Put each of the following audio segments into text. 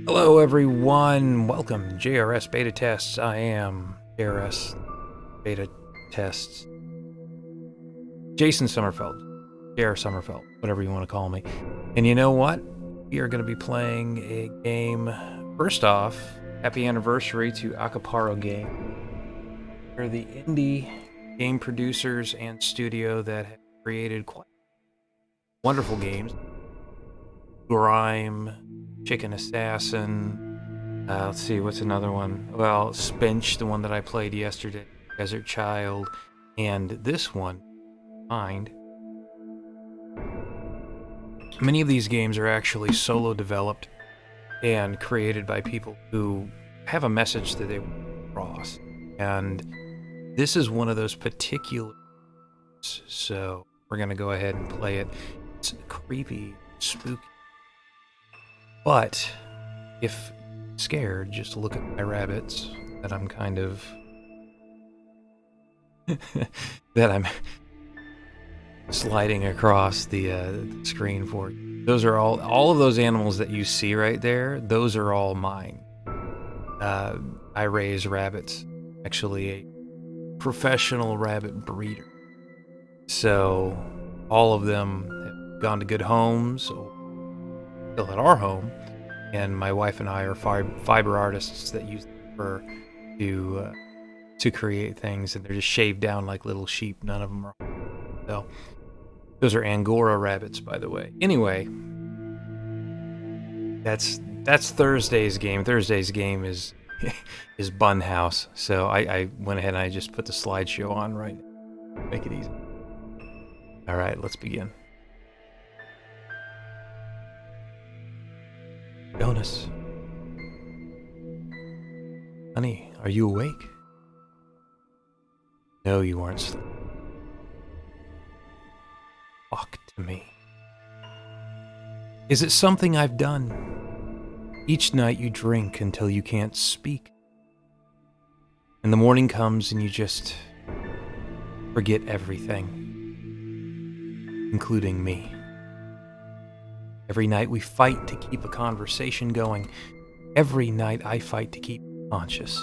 Hello everyone, welcome JRS Beta Tests. I am JRS Beta Tests. Jason Sommerfeld, JR Sommerfeld, whatever you want to call me. And you know what? We are going to be playing a game. First off, happy anniversary to Acaparo Game. They're the indie game producers and studio that have created quite wonderful games. Grime, Chicken Assassin. Let's see, what's another one? Well, Spinch, the one that I played yesterday, Desert Child, and this one, Mind. Many of these games are actually solo developed and created by people who have a message that they want to cross. And this is one of those particular, so we're going to go ahead and play it. It's creepy, spooky. But if scared, just look at my rabbits that I'm kind of that I'm sliding across the screen for. Those are all of those animals that you see right there. Those are all mine. I raise rabbits. Actually, a professional rabbit breeder. So all of them have gone to good homes. Still at our home, and my wife and I are fiber artists that use fur to create things, and they're just shaved down like little sheep. None of them are. So those are Angora rabbits, by the way. Anyway, that's Thursday's game. Thursday's game is is Bun House. So I went ahead and I just put the slideshow on right now. Make it easy. All right, let's begin. Jonas. Honey, are you awake? No, you aren't sleeping. Talk to me. Is it something I've done? Each night you drink until you can't speak. And the morning comes and you just forget everything, including me. Every night we fight to keep a conversation going. Every night I fight to keep conscious.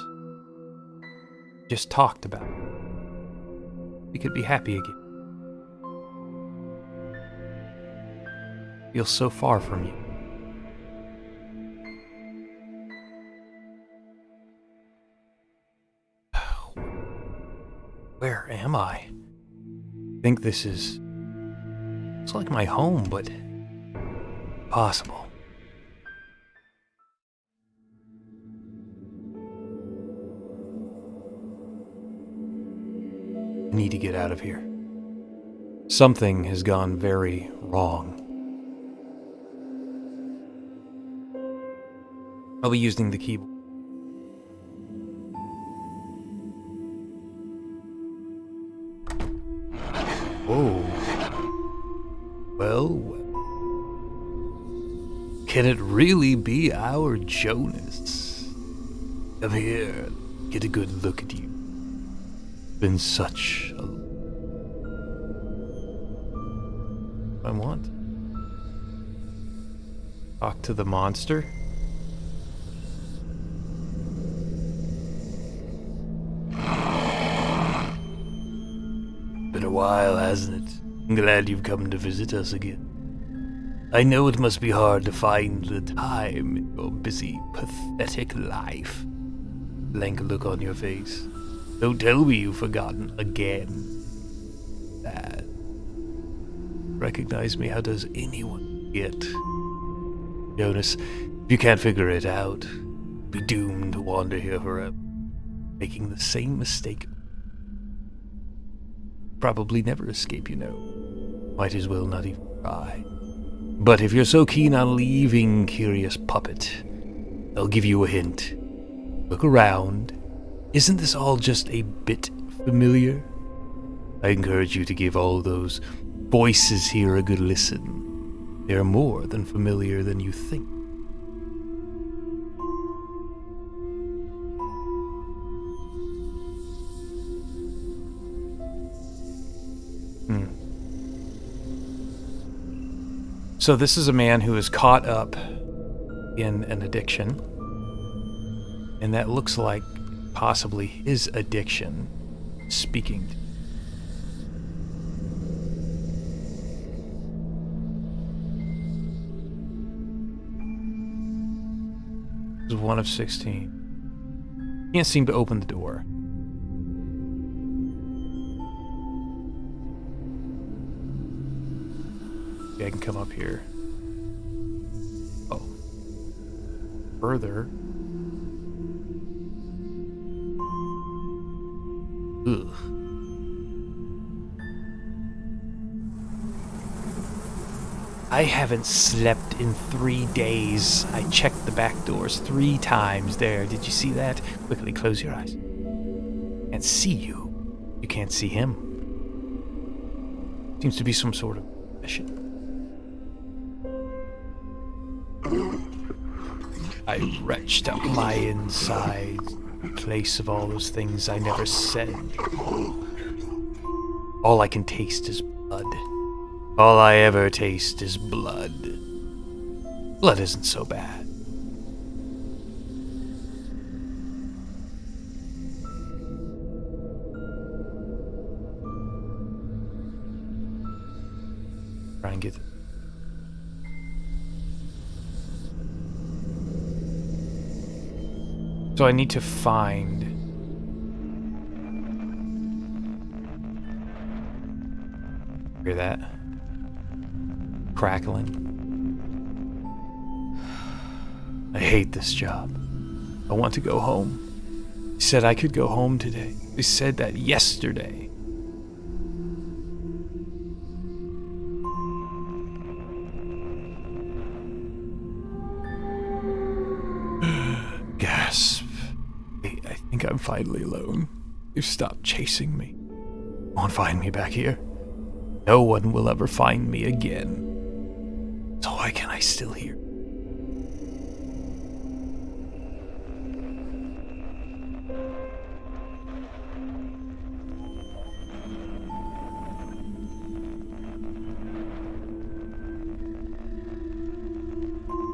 Just talked about it. We could be happy again. Feel so far from you. Where am I? I think this is... It's like my home, but... possible. I need to get out of here. Something has gone very wrong. I'll be using the keyboard. Whoa. Well. Can it really be our Jonas? Come here, get a good look at you. Been such a... I want. Talk to the monster? Been a while, hasn't it? I'm glad you've come to visit us again. I know it must be hard to find the time in your busy, pathetic life. Blank look on your face. Don't tell me you've forgotten again. Bad. Recognize me, how does anyone forget? Jonas, if you can't figure it out, be doomed to wander here forever, making the same mistake. Probably never escape, you know. Might as well not even try. But if you're so keen on leaving, curious puppet, I'll give you a hint. Look around. Isn't this all just a bit familiar? I encourage you to give all those voices here a good listen. They're more than familiar than you think. So this is a man who is caught up in an addiction. And that looks like possibly his addiction speaking. This is one of 16. Can't seem to open the door. Okay, I can come up here. Oh. Further. Ugh. I haven't slept in 3 days. I checked the back doors 3 times there. Did you see that? Quickly close your eyes. Can't see you. You can't see him. Seems to be some sort of mission. I retched out my insides in place of all those things I never said. All I can taste is blood. All I ever taste is blood. Blood isn't so bad. Try and get... So I need to find... Hear that? Crackling. I hate this job. I want to go home. They said I could go home today. They said that yesterday. Gasp. I think I'm finally alone. You've stopped chasing me. Won't find me back here. No one will ever find me again. So why can I still hear?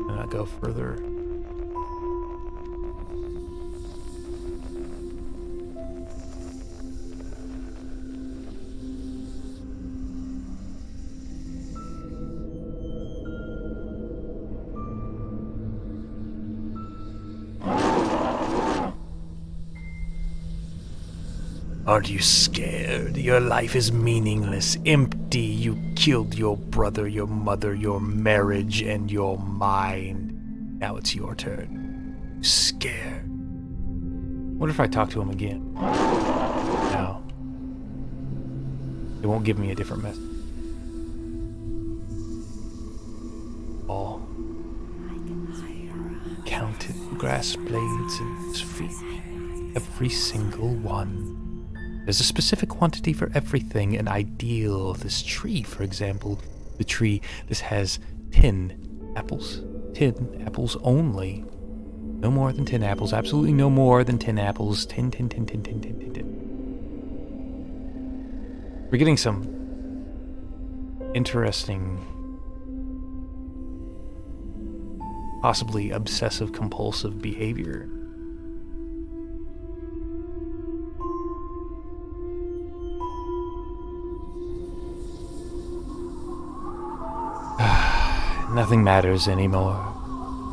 Can I go further? Aren't you scared? Your life is meaningless, empty. You killed your brother, your mother, your marriage, and your mind. Now it's your turn. Scared. What if I talk to him again? No. It won't give me a different message. All counted grass blades in his feet. Every single one. There's a specific quantity for everything, an ideal. This tree, for example, the tree, this has 10 apples. 10 apples only. No more than 10 apples. Absolutely no more than 10 apples. 10, 10, 10, 10, 10, 10, 10, 10. We're getting some interesting, possibly obsessive compulsive behavior. Nothing matters anymore.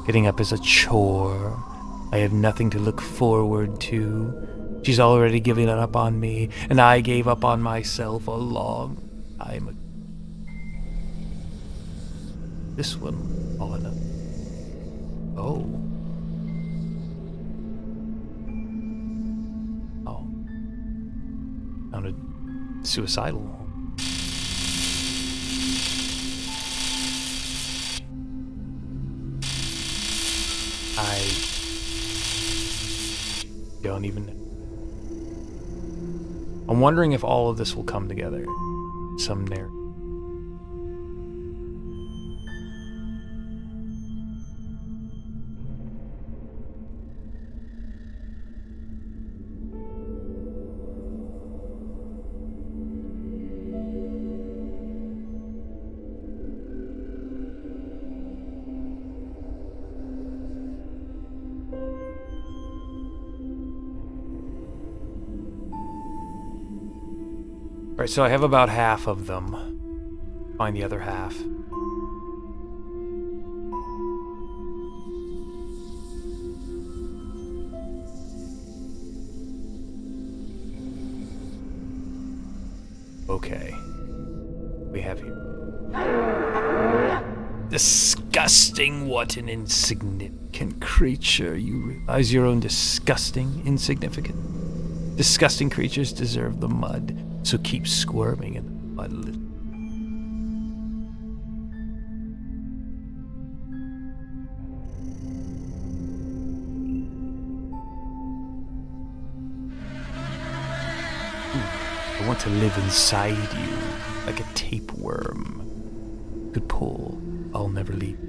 Getting up is a chore. I have nothing to look forward to. She's already given up on me, and I gave up on myself a long time ago. This one, all enough. Oh. Oh. Sounded suicidal. I don't even know. I'm wondering if all of this will come together. Some narrative. Alright, so I have about half of them. Find the other half. Okay. We have here. Disgusting, what an insignificant creature. You realize your own disgusting, insignificant. Disgusting creatures deserve the mud, so keep squirming in the mud. I want to live inside you, like a tapeworm. Could pull, I'll never leave.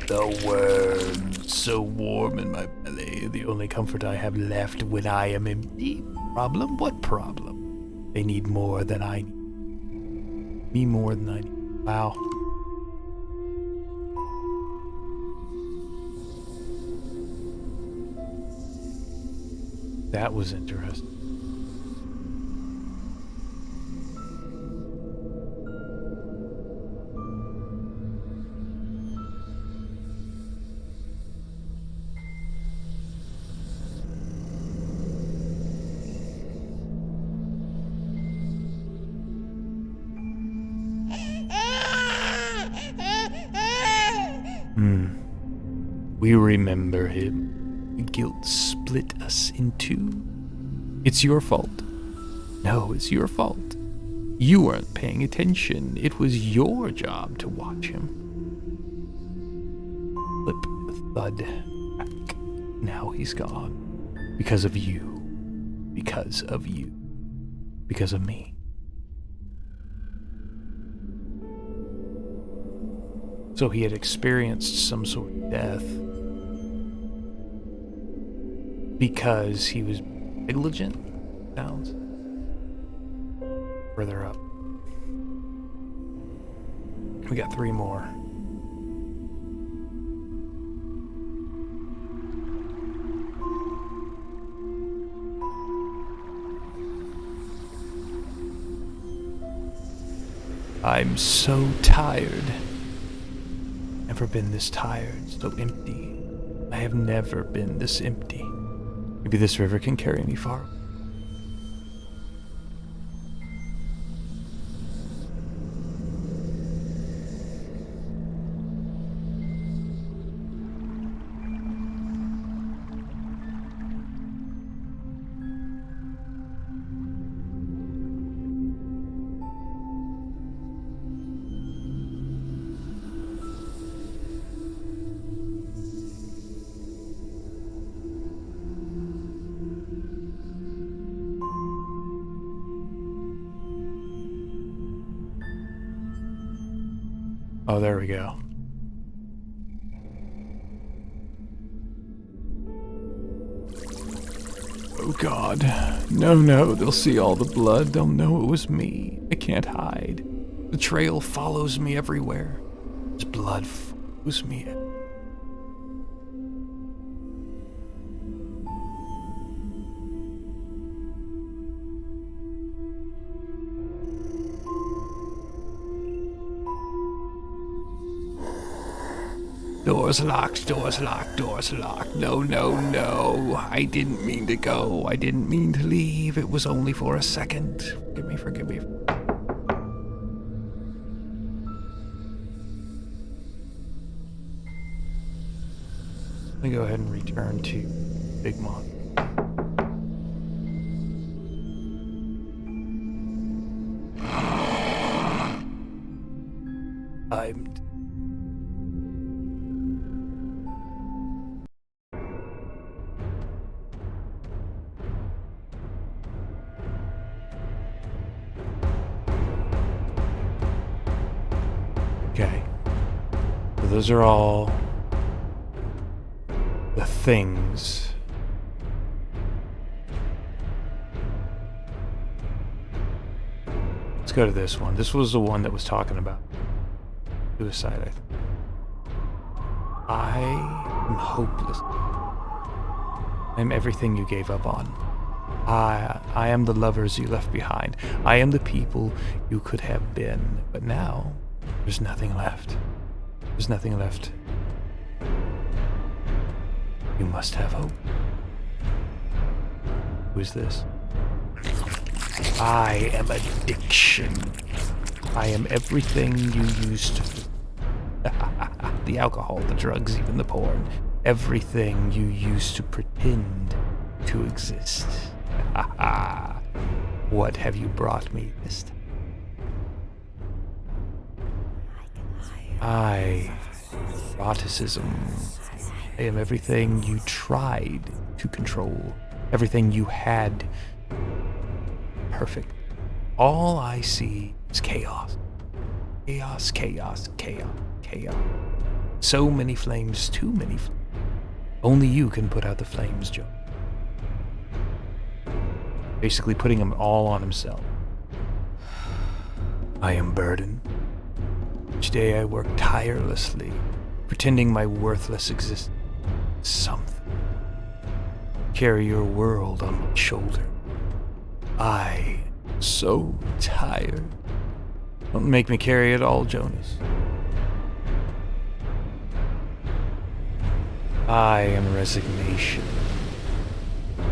The worms, so warm in my belly, the only comfort I have left when I am empty. Problem? What problem? They need more than I need. Me more than I need. Wow. That was interesting. We remember him. Guilt split us in two. It's your fault. No, it's your fault. You weren't paying attention. It was your job to watch him. Flip, thud, back. Now he's gone. Because of you. Because of you. Because of me. So he had experienced some sort of death because he was negligent. Sounds further up. We got 3 more. I'm so tired. Never been this tired, so empty. I have never been this empty. Maybe this river can carry me far. Oh, there we go. Oh God. No, they'll see all the blood. They'll know it was me. I can't hide. The trail follows me everywhere. His blood follows me. Doors locked, doors locked, doors locked. No. I didn't mean to go. I didn't mean to leave. It was only for a second. Forgive me. Let me go ahead and return to Big Mon. Okay. So those are all the things. Let's go to this one. This was the one that was talking about suicide, I think. I am hopeless. I am everything you gave up on. I am the lovers you left behind. I am the people you could have been. But now, there's nothing left. There's nothing left. You must have hope. Who is this? I am addiction. I am everything you used to. The alcohol, the drugs, even the porn. Everything you used to pretend to exist. What have you brought me this time? Eroticism. I am everything you tried to control. Everything you had. Perfect. All I see is chaos. Chaos, chaos, chaos, chaos. So many flames, too many flames. Only you can put out the flames, Joe. Basically putting them all on himself. I am burdened. Each day I work tirelessly, pretending my worthless existence is something. Carry your world on my shoulder. I am so tired. Don't make me carry it all, Jonas. I am resignation.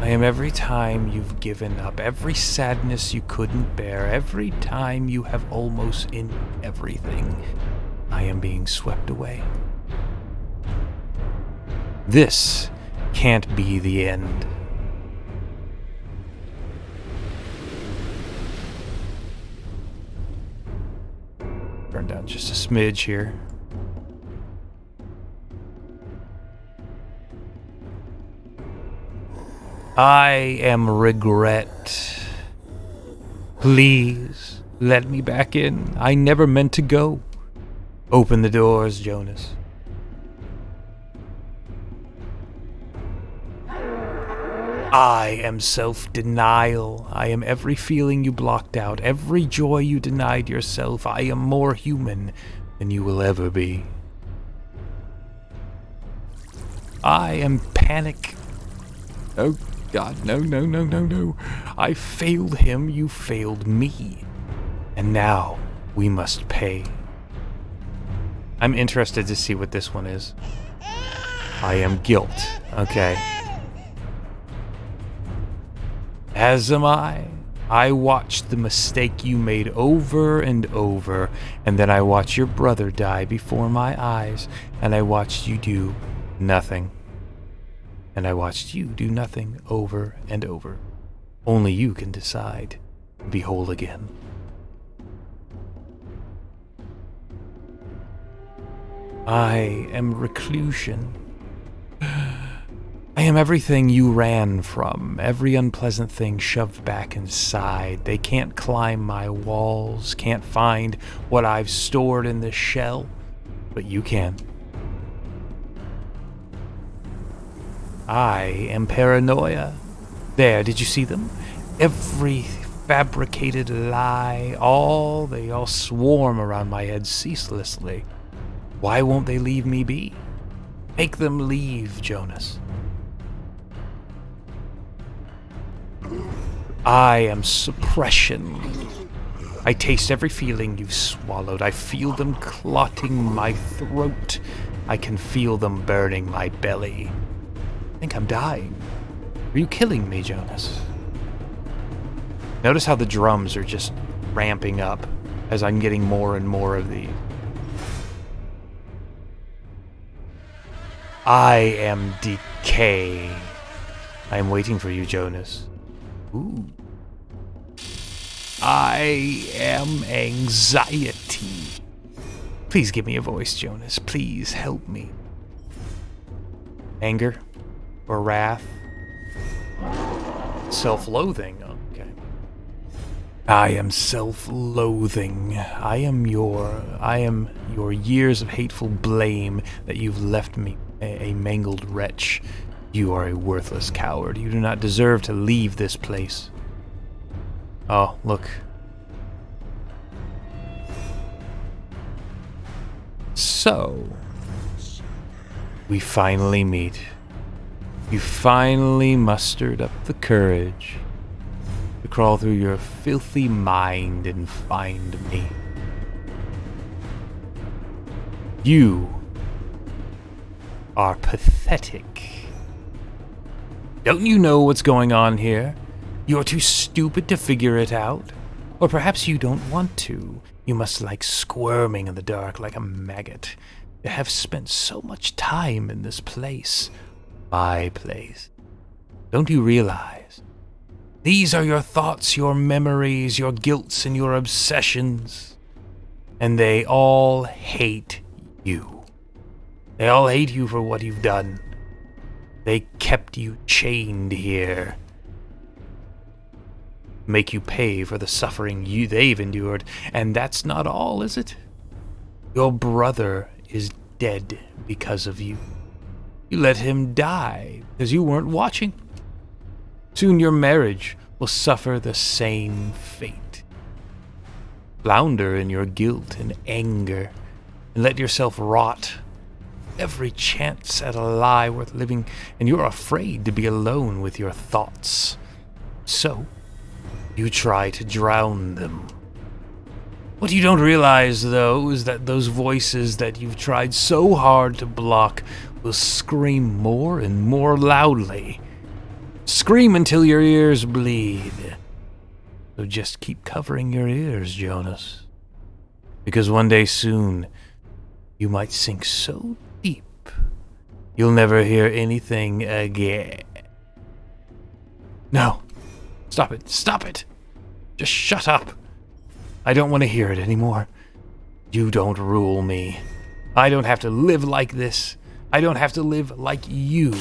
I am every time you've given up, every sadness you couldn't bear, every time you have almost in everything. I am being swept away. This can't be the end. Turn down just a smidge here. I am regret. Please, let me back in. I never meant to go. Open the doors, Jonas. I am self-denial. I am every feeling you blocked out, every joy you denied yourself. I am more human than you will ever be. I am panic. Oh God, no, no, no, no, no. I failed him, you failed me. And now we must pay. I'm interested to see what this one is. I am guilt. Okay. As am I. I watched the mistake you made over and over, and then I watched your brother die before my eyes, and I watched you do nothing. And I watched you do nothing over and over. Only you can decide to be whole again. I am reclusion. I am everything you ran from, every unpleasant thing shoved back inside. They can't climb my walls, can't find what I've stored in this shell, but you can. I am paranoia. There, did you see them? Every fabricated lie, they all swarm around my head ceaselessly. Why won't they leave me be? Make them leave, Jonas. I am suppression. I taste every feeling you've swallowed. I feel them clotting my throat. I can feel them burning my belly. I think I'm dying. Are you killing me, Jonas? Notice how the drums are just ramping up as I'm getting more and more of these. I am decay. I am waiting for you, Jonas. Ooh. I am anxiety. Please give me a voice, Jonas. Please help me. Anger or wrath? Self-loathing. Okay. I am self-loathing. I am your years of hateful blame that you've left me a mangled wretch. You are a worthless coward. You do not deserve to leave this place. Oh, look. So, we finally meet. You finally mustered up the courage to crawl through your filthy mind and find me. You are pathetic. Don't you know what's going on here? You're too stupid to figure it out. Or perhaps you don't want to. You must like squirming in the dark like a maggot. You have spent so much time in this place. My place. Don't you realize? These are your thoughts, your memories, your guilts, and your obsessions. And they all hate you. They all hate you for what you've done. They kept you chained here. Make you pay for the suffering they've endured. And that's not all, is it? Your brother is dead because of you. You let him die because you weren't watching. Soon your marriage will suffer the same fate. Flounder in your guilt and anger and let yourself rot. Every chance at a lie worth living, and you're afraid to be alone with your thoughts. So, you try to drown them. What you don't realize, though, is that those voices that you've tried so hard to block will scream more and more loudly. Scream until your ears bleed. So just keep covering your ears, Jonas. Because one day soon, you might sink so deep, you'll never hear anything again. No. Stop it. Stop it. Just shut up. I don't want to hear it anymore. You don't rule me. I don't have to live like this. I don't have to live like you.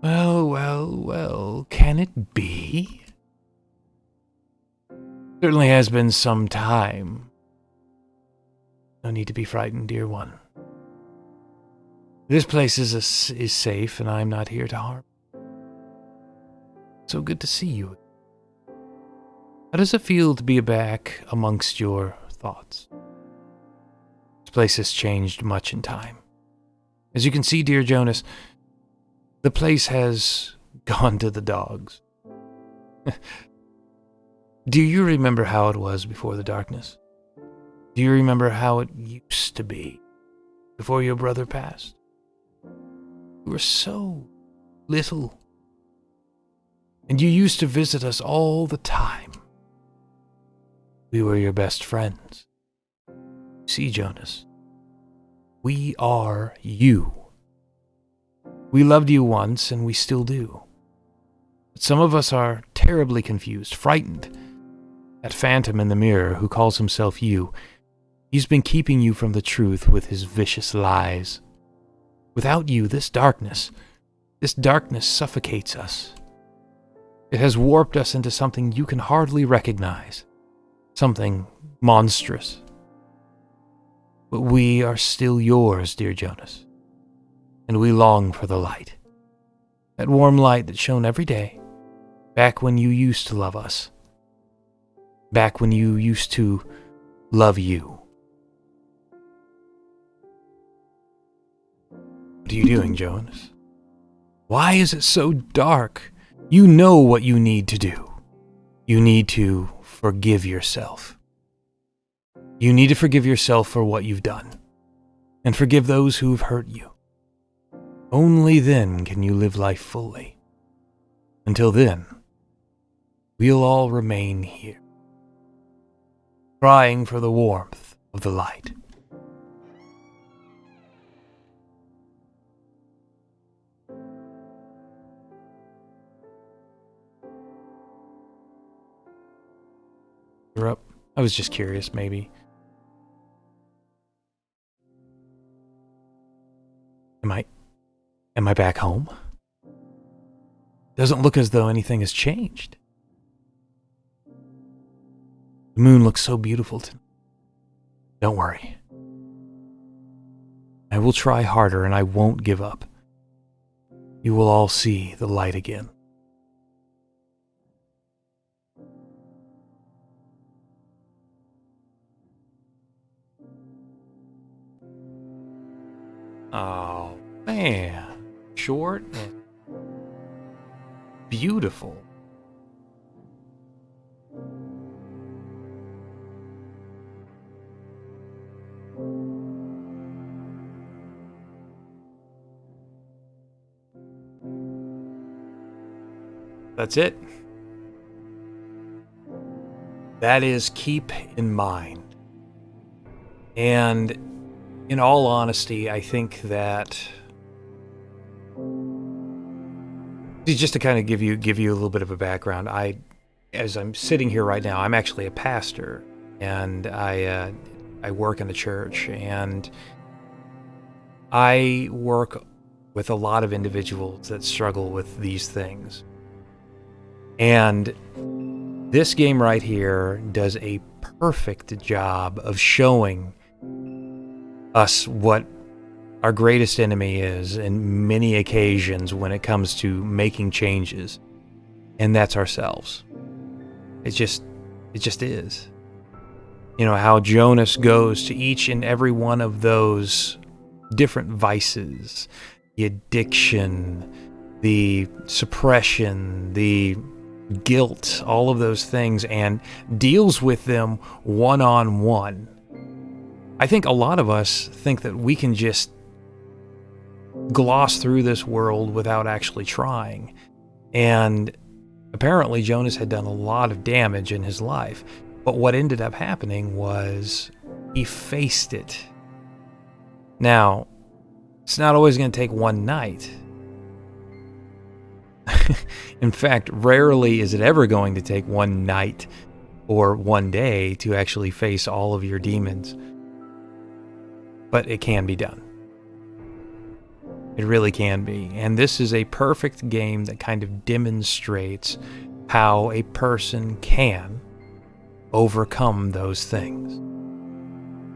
Well, well, well, can it be? Certainly has been some time. No need to be frightened, dear one. This place is safe, and I'm not here to harm. So good to see you. How does it feel to be back amongst your thoughts? This place has changed much in time. As you can see, dear Jonas, the place has gone to the dogs. Do you remember how it was before the darkness? Do you remember how it used to be before your brother passed? You were so little. And you used to visit us all the time. We were your best friends. See, Jonas, we are you. We loved you once, and we still do. But some of us are terribly confused, frightened. That phantom in the mirror who calls himself you, he's been keeping you from the truth with his vicious lies. Without you, this darkness suffocates us. It has warped us into something you can hardly recognize, something monstrous. But we are still yours, dear Jonas, and we long for the light. That warm light that shone every day, back when you used to love us. Back when you used to love you. What are you doing, Jonas? Why is it so dark? You know what you need to do. You need to forgive yourself. You need to forgive yourself for what you've done, and forgive those who've hurt you. Only then can you live life fully. Until then, we'll all remain here, crying for the warmth of the light. I was just curious, maybe. Am I back home? Doesn't look as though anything has changed. The moon looks so beautiful tonight. Don't worry. I will try harder and I won't give up. You will all see the light again. Oh, man. Short and beautiful. That's it. That is Keep in Mind. And in all honesty, I think that just to kind of give you a little bit of a background, as I'm sitting here right now, I'm actually a pastor, and I work in the church, and I work with a lot of individuals that struggle with these things. And this game right here does a perfect job of showing us what our greatest enemy is in many occasions when it comes to making changes, and that's ourselves. It just is. You know, how Jonas goes to each and every one of those different vices, the addiction, the suppression, the guilt, all of those things, and deals with them one-on-one. I think a lot of us think that we can just gloss through this world without actually trying. And apparently Jonas had done a lot of damage in his life. But what ended up happening was he faced it. Now, it's not always going to take one night. In fact, rarely is it ever going to take one night or one day to actually face all of your demons. But it can be done. It really can be. And this is a perfect game that kind of demonstrates how a person can overcome those things.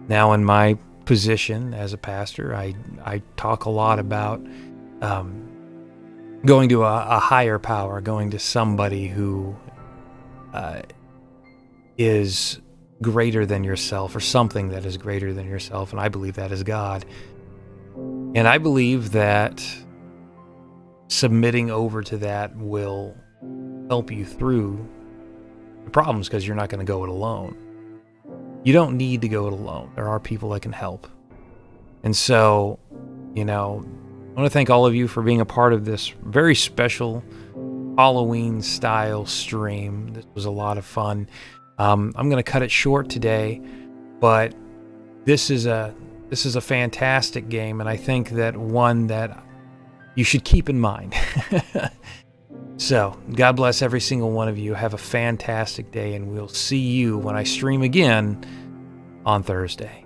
Now, in my position as a pastor, I talk a lot about going to a higher power, going to somebody who is greater than yourself, or something that is greater than yourself, and I believe that is God. And I believe that submitting over to that will help you through the problems, because you're not going to go it alone. You don't need to go it alone. There are people that can help. And so, you know, I want to thank all of you for being a part of this very special Halloween-style stream. This was a lot of fun. I'm going to cut it short today, but this is a fantastic game, and I think that one that you should keep in mind. So, God bless every single one of you. Have a fantastic day, and we'll see you when I stream again on Thursday.